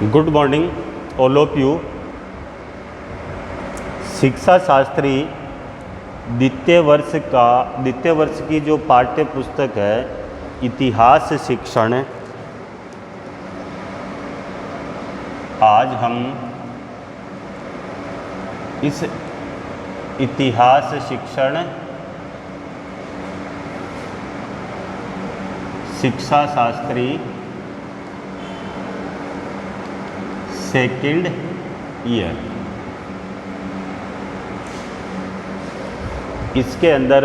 Good morning all of you. शिक्षा शास्त्री द्वितीय वर्ष की जो पाठ्य पुस्तक है इतिहास शिक्षण, आज हम इस इतिहास शिक्षण शिक्षा शास्त्री सेकंड ईयर, इसके अंदर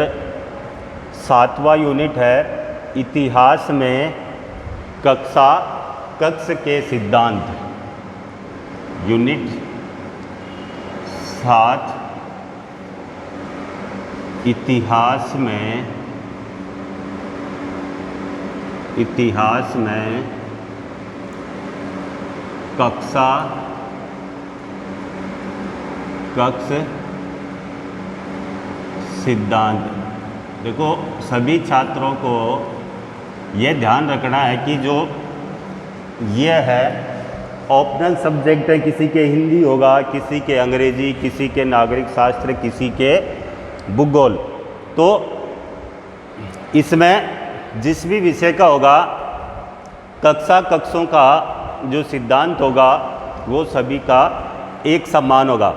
7वां यूनिट है इतिहास में कक्ष के सिद्धांत। यूनिट 7 इतिहास में कक्ष सिद्धांत। देखो, सभी छात्रों को ये ध्यान रखना है कि जो ये है ऑप्शनल सब्जेक्ट है, किसी के हिंदी होगा, किसी के अंग्रेजी, किसी के नागरिक शास्त्र, किसी के भूगोल। तो इसमें जिस भी विषय का होगा कक्षों का जो सिद्धांत होगा वो सभी का एक समान होगा।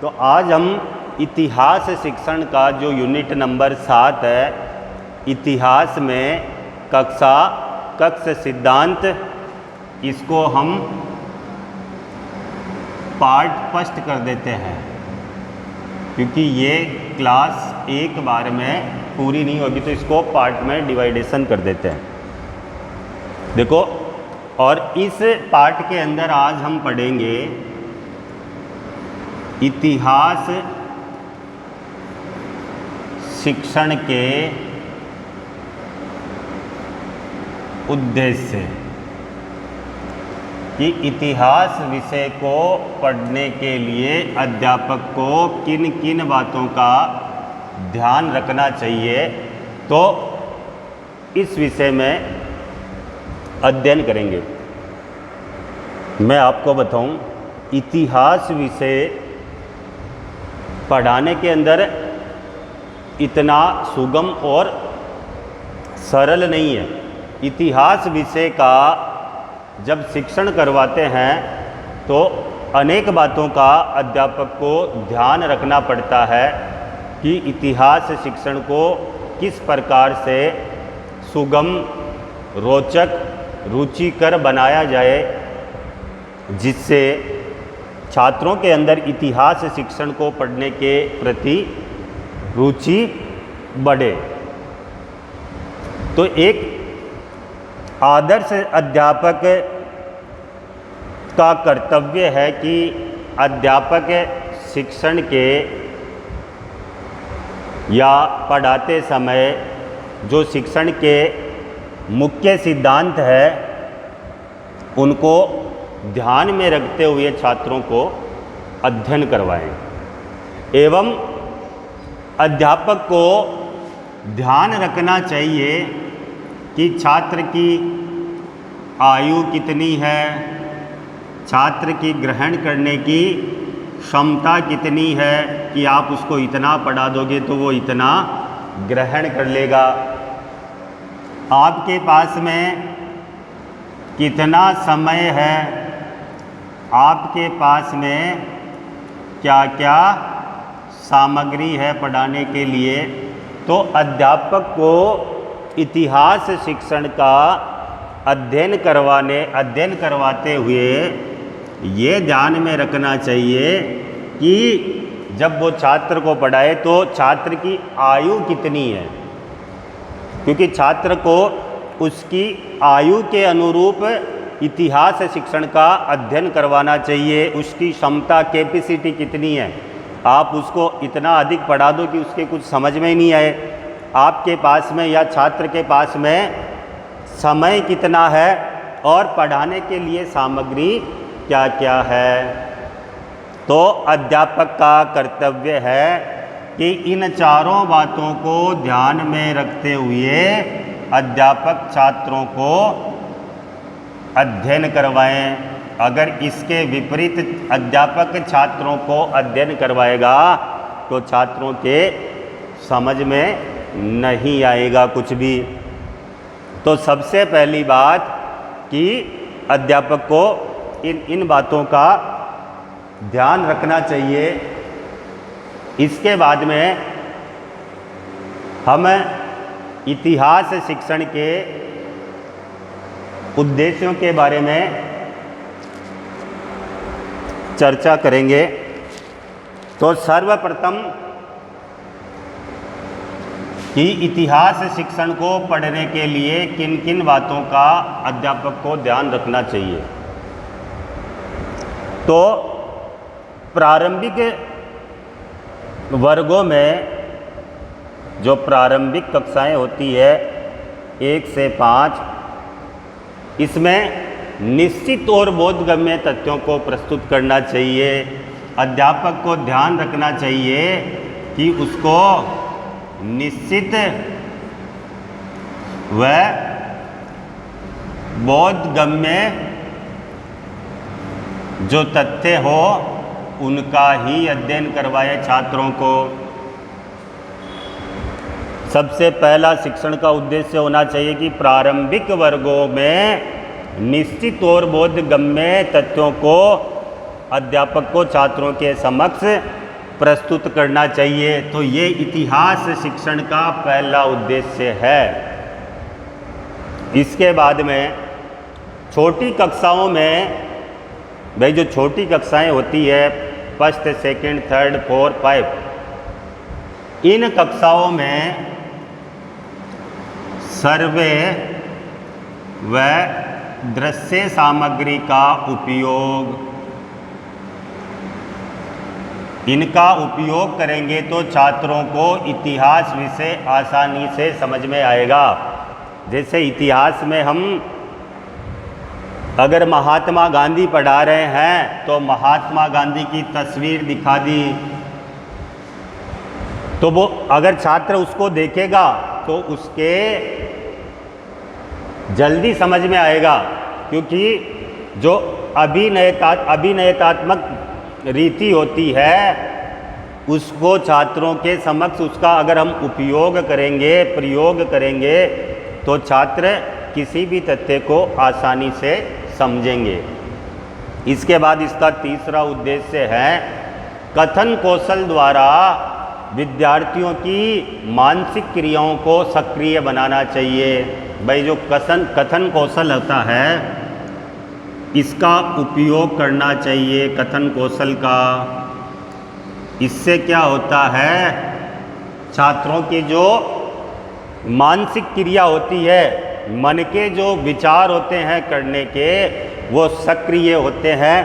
तो आज हम इतिहास शिक्षण का जो यूनिट नंबर 7 है इतिहास में कक्ष सिद्धांत, इसको हम पार्ट फर्स्ट कर देते हैं, क्योंकि ये क्लास एक बार में पूरी नहीं होगी, तो इसको पार्ट में डिवाइडेशन कर देते हैं। देखो, और इस पार्ट के अंदर आज हम पढ़ेंगे इतिहास शिक्षण के उद्देश्य, कि इतिहास विषय को पढ़ने के लिए अध्यापक को किन किन बातों का ध्यान रखना चाहिए, तो इस विषय में अध्ययन करेंगे। मैं आपको बताऊं, इतिहास विषय पढ़ाने के अंदर इतना सुगम और सरल नहीं है। इतिहास विषय का जब शिक्षण करवाते हैं तो अनेक बातों का अध्यापक को ध्यान रखना पड़ता है कि इतिहास शिक्षण को किस प्रकार से सुगम, रोचक, रुचिकर बनाया जाए, जिससे छात्रों के अंदर इतिहास शिक्षण को पढ़ने के प्रति रुचि बढ़े। तो एक आदर्श अध्यापक का कर्तव्य है कि अध्यापक शिक्षण के या पढ़ाते समय जो शिक्षण के मुख्य सिद्धांत है उनको ध्यान में रखते हुए छात्रों को अध्ययन करवाएं, एवं अध्यापक को ध्यान रखना चाहिए कि छात्र की आयु कितनी है, छात्र की ग्रहण करने की क्षमता कितनी है, कि आप उसको इतना पढ़ा दोगे तो वो इतना ग्रहण कर लेगा। आपके पास में कितना समय है, आपके पास में क्या क्या सामग्री है पढ़ाने के लिए। तो अध्यापक को इतिहास शिक्षण का अध्ययन करवाते हुए ये ध्यान में रखना चाहिए कि जब वो छात्र को पढ़ाए तो छात्र की आयु कितनी है, क्योंकि छात्र को उसकी आयु के अनुरूप इतिहास शिक्षण का अध्ययन करवाना चाहिए। उसकी क्षमता, कैपेसिटी कितनी है। आप उसको इतना अधिक पढ़ा दो कि उसके कुछ समझ में ही नहीं आए। आपके पास में या छात्र के पास में समय कितना है और पढ़ाने के लिए सामग्री क्या क्या है। तो अध्यापक का कर्तव्य है कि इन चारों बातों को ध्यान में रखते हुए अध्यापक छात्रों को अध्ययन करवाएं, अगर इसके विपरीत अध्यापक छात्रों को अध्ययन करवाएगा तो छात्रों के समझ में नहीं आएगा कुछ भी। तो सबसे पहली बात कि अध्यापक को इन बातों का ध्यान रखना चाहिए। इसके बाद में हम इतिहास शिक्षण के उद्देश्यों के बारे में चर्चा करेंगे। तो सर्वप्रथम कि इतिहास शिक्षण को पढ़ने के लिए किन किन बातों का अध्यापक को ध्यान रखना चाहिए। तो प्रारंभिक वर्गों में जो प्रारंभिक कक्षाएं होती है 1 से 5, इसमें निश्चित और बोधगम्य तथ्यों को प्रस्तुत करना चाहिए। अध्यापक को ध्यान रखना चाहिए कि उसको निश्चित व बोधगम्य जो तथ्य हो उनका ही अध्ययन करवाए छात्रों को। सबसे पहला शिक्षण का उद्देश्य होना चाहिए कि प्रारंभिक वर्गों में निश्चित और बोधगम्य तथ्यों को अध्यापक को छात्रों के समक्ष प्रस्तुत करना चाहिए। तो ये इतिहास शिक्षण का पहला उद्देश्य है। इसके बाद में छोटी कक्षाओं में, भाई जो छोटी कक्षाएं होती है 1st, 2nd, 3rd, 4th, 5, इन कक्षाओं में सर्वे व दृश्य सामग्री का उपयोग, इनका उपयोग करेंगे तो छात्रों को इतिहास विषय आसानी से समझ में आएगा। जैसे इतिहास में हम अगर महात्मा गांधी पढ़ा रहे हैं तो महात्मा गांधी की तस्वीर दिखा दी, तो वो अगर छात्र उसको देखेगा तो उसके जल्दी समझ में आएगा, क्योंकि जो अभिनयतात्मक रीति होती है उसको छात्रों के समक्ष उसका अगर हम उपयोग करेंगे, प्रयोग करेंगे तो छात्र किसी भी तथ्य को आसानी से समझेंगे। इसके बाद इसका तीसरा उद्देश्य है कथन कौशल द्वारा विद्यार्थियों की मानसिक क्रियाओं को सक्रिय बनाना चाहिए। भाई जो कथन कौशल होता है इसका उपयोग करना चाहिए, कथन कौशल का। इससे क्या होता है, छात्रों की जो मानसिक क्रिया होती है, मन के जो विचार होते हैं करने के, वो सक्रिय होते हैं।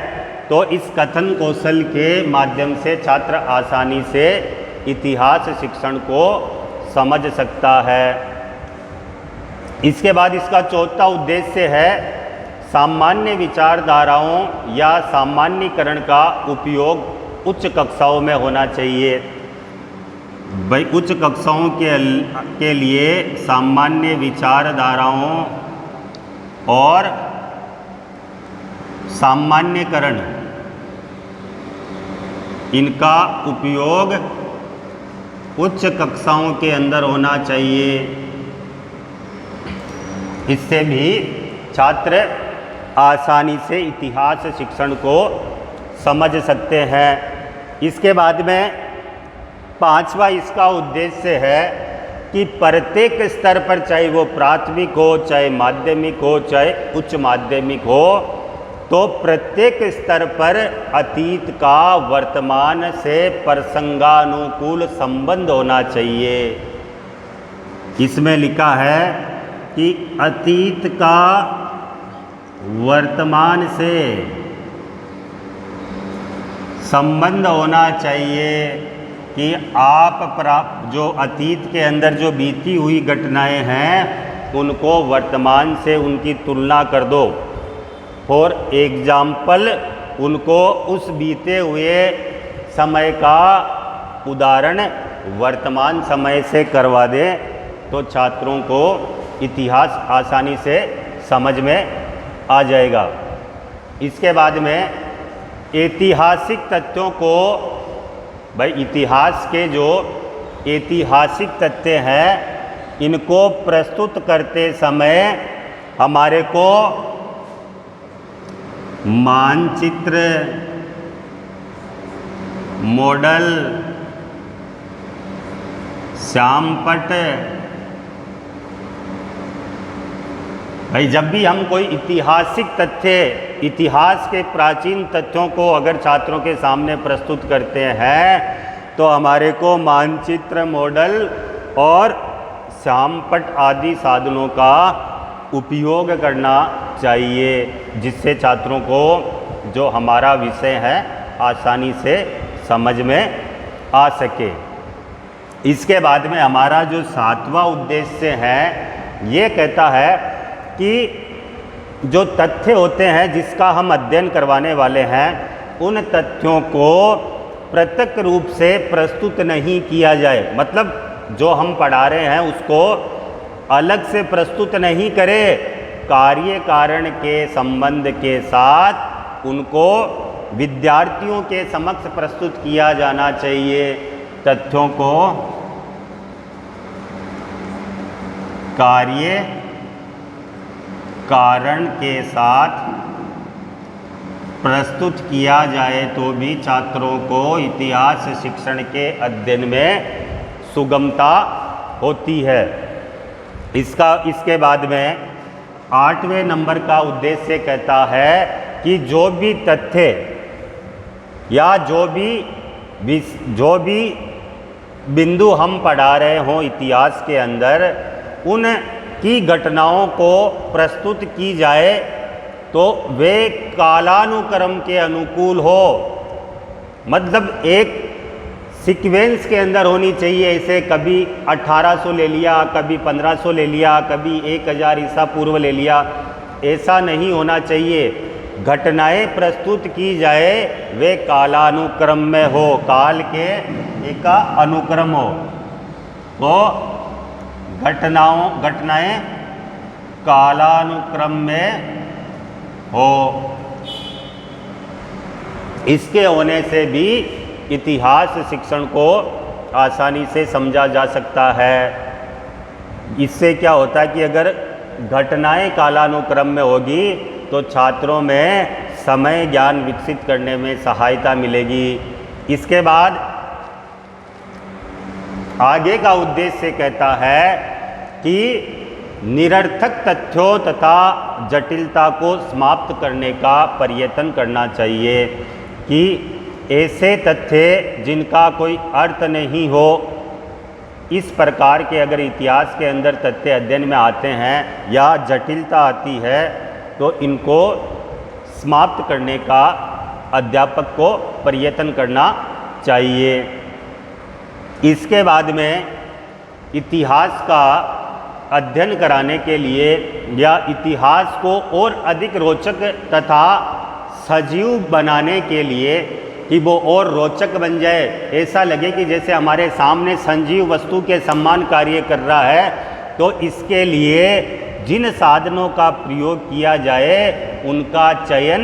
तो इस कथन कौशल के माध्यम से छात्र आसानी से इतिहास शिक्षण को समझ सकता है। इसके बाद इसका चौथा उद्देश्य है सामान्य विचारधाराओं या सामान्यीकरण का उपयोग उच्च कक्षाओं में होना चाहिए। भाई उच्च कक्षाओं के लिए सामान्य विचारधाराओं और सामान्यकरण, इनका उपयोग उच्च कक्षाओं के अंदर होना चाहिए। इससे भी छात्र आसानी से इतिहास शिक्षण को समझ सकते हैं। इसके बाद में पांचवा इसका उद्देश्य है कि प्रत्येक स्तर पर, चाहे वो प्राथमिक हो, चाहे माध्यमिक हो, चाहे उच्च माध्यमिक हो, तो प्रत्येक स्तर पर अतीत का वर्तमान से प्रसंगानुकूल संबंध होना चाहिए। इसमें लिखा है कि अतीत का वर्तमान से संबंध होना चाहिए कि आप जो अतीत के अंदर जो बीती हुई घटनाएं हैं उनको वर्तमान से उनकी तुलना कर दो। फॉर एग्जाम्पल, उनको उस बीते हुए समय का उदाहरण वर्तमान समय से करवा दें तो छात्रों को इतिहास आसानी से समझ में आ जाएगा। इसके बाद में ऐतिहासिक तथ्यों को, भाई इतिहास के जो ऐतिहासिक तथ्य हैं इनको प्रस्तुत करते समय हमारे को मानचित्र, मॉडल, श्यामपट्ट, भाई जब भी हम कोई ऐतिहासिक तथ्य, इतिहास के प्राचीन तथ्यों को अगर छात्रों के सामने प्रस्तुत करते हैं तो हमारे को मानचित्र, मॉडल और श्यामपट्ट आदि साधनों का उपयोग करना चाहिए, जिससे छात्रों को जो हमारा विषय है आसानी से समझ में आ सके। इसके बाद में हमारा जो 7वां उद्देश्य है ये कहता है कि जो तथ्य होते हैं जिसका हम अध्ययन करवाने वाले हैं उन तथ्यों को प्रत्यक्ष रूप से प्रस्तुत नहीं किया जाए, मतलब जो हम पढ़ा रहे हैं उसको अलग से प्रस्तुत नहीं करें, कार्य कारण के संबंध के साथ उनको विद्यार्थियों के समक्ष प्रस्तुत किया जाना चाहिए। तथ्यों को कार्य कारण के साथ प्रस्तुत किया जाए तो भी छात्रों को इतिहास शिक्षण के अध्ययन में सुगमता होती है। इसके बाद में 8वें नंबर का उद्देश्य कहता है कि जो भी तथ्य या जो भी बिंदु हम पढ़ा रहे हों इतिहास के अंदर उन की घटनाओं को प्रस्तुत की जाए तो वे कालानुक्रम के अनुकूल हो, मतलब एक सीक्वेंस के अंदर होनी चाहिए। ऐसे कभी 1800 ले लिया, कभी 1500 ले लिया, कभी 1000 ईसा पूर्व ले लिया, ऐसा नहीं होना चाहिए। घटनाएं प्रस्तुत की जाए वे कालानुक्रम में हो, काल के एक अनुक्रम हो, तो घटनाएं कालानुक्रम में हो। इसके होने से भी इतिहास शिक्षण को आसानी से समझा जा सकता है। इससे क्या होता है कि अगर घटनाएं कालानुक्रम में होगी तो छात्रों में समय ज्ञान विकसित करने में सहायता मिलेगी। इसके बाद आगे का उद्देश्य कहता है कि निरर्थक तथ्यों तथा जटिलता को समाप्त करने का प्रयत्न करना चाहिए, कि ऐसे तथ्य जिनका कोई अर्थ नहीं हो, इस प्रकार के अगर इतिहास के अंदर तथ्य अध्ययन में आते हैं या जटिलता आती है तो इनको समाप्त करने का अध्यापक को प्रयत्न करना चाहिए। इसके बाद में इतिहास का अध्ययन कराने के लिए या इतिहास को और अधिक रोचक तथा सजीव बनाने के लिए कि वो और रोचक बन जाए, ऐसा लगे कि जैसे हमारे सामने संजीव वस्तु के समान कार्य कर रहा है, तो इसके लिए जिन साधनों का प्रयोग किया जाए उनका चयन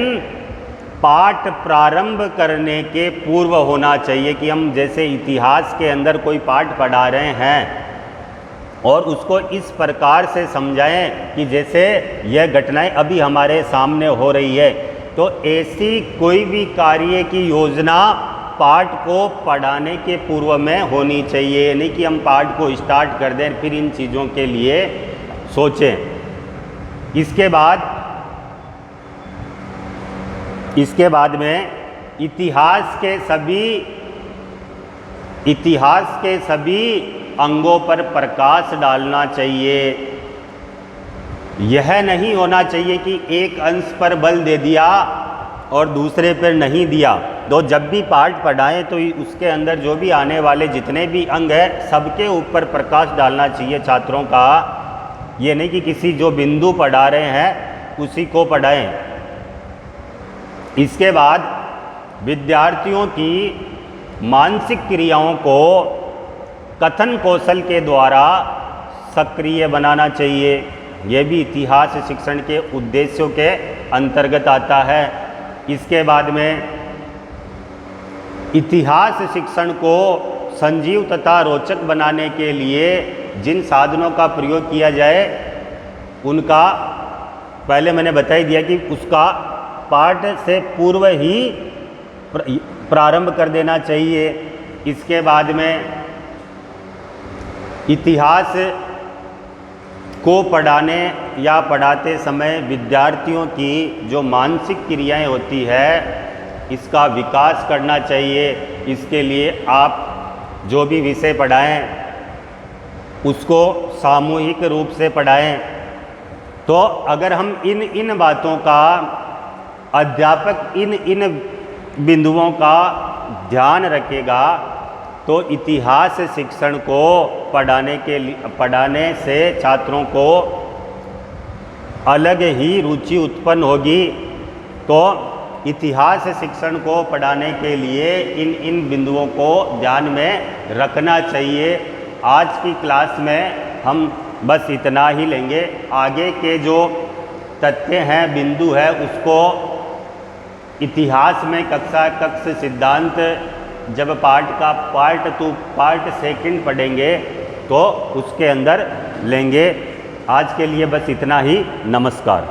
पाठ प्रारंभ करने के पूर्व होना चाहिए। कि हम जैसे इतिहास के अंदर कोई पाठ पढ़ा रहे हैं और उसको इस प्रकार से समझाएं कि जैसे यह घटनाएं अभी हमारे सामने हो रही है, तो ऐसी कोई भी कार्य की योजना पाठ को पढ़ाने के पूर्व में होनी चाहिए। नहीं कि हम पाठ को स्टार्ट कर दें फिर इन चीज़ों के लिए सोचें। इसके बाद में इतिहास के सभी अंगों पर प्रकाश डालना चाहिए। यह नहीं होना चाहिए कि एक अंश पर बल दे दिया और दूसरे पर नहीं दिया। तो जब भी पाठ पढ़ाएं तो उसके अंदर जो भी आने वाले जितने भी अंग हैं सबके ऊपर प्रकाश डालना चाहिए छात्रों का। ये नहीं कि किसी जो बिंदु पढ़ा रहे हैं उसी को पढ़ाएं। इसके बाद विद्यार्थियों की मानसिक क्रियाओं को कथन कौशल के द्वारा सक्रिय बनाना चाहिए। ये भी इतिहास शिक्षण के उद्देश्यों के अंतर्गत आता है। इसके बाद में इतिहास शिक्षण को संजीव तथा रोचक बनाने के लिए जिन साधनों का प्रयोग किया जाए उनका पहले मैंने बता ही दिया कि उसका पाठ से पूर्व ही प्रारंभ कर देना चाहिए। इसके बाद में इतिहास को पढ़ाने या पढ़ाते समय विद्यार्थियों की जो मानसिक क्रियाएं होती है इसका विकास करना चाहिए। इसके लिए आप जो भी विषय पढ़ाएं उसको सामूहिक रूप से पढ़ाएं। तो अगर हम इन बातों का अध्यापक इन बिंदुओं का ध्यान रखेगा तो इतिहास शिक्षण को पढ़ाने से छात्रों को अलग ही रुचि उत्पन्न होगी। तो इतिहास शिक्षण को पढ़ाने के लिए इन बिंदुओं को ध्यान में रखना चाहिए। आज की क्लास में हम बस इतना ही लेंगे। आगे के जो तथ्य हैं, बिंदु है, उसको इतिहास में कक्ष सिद्धांत जब पार्ट 2 पार्ट 2 पढ़ेंगे तो उसके अंदर लेंगे। आज के लिए बस इतना ही। नमस्कार।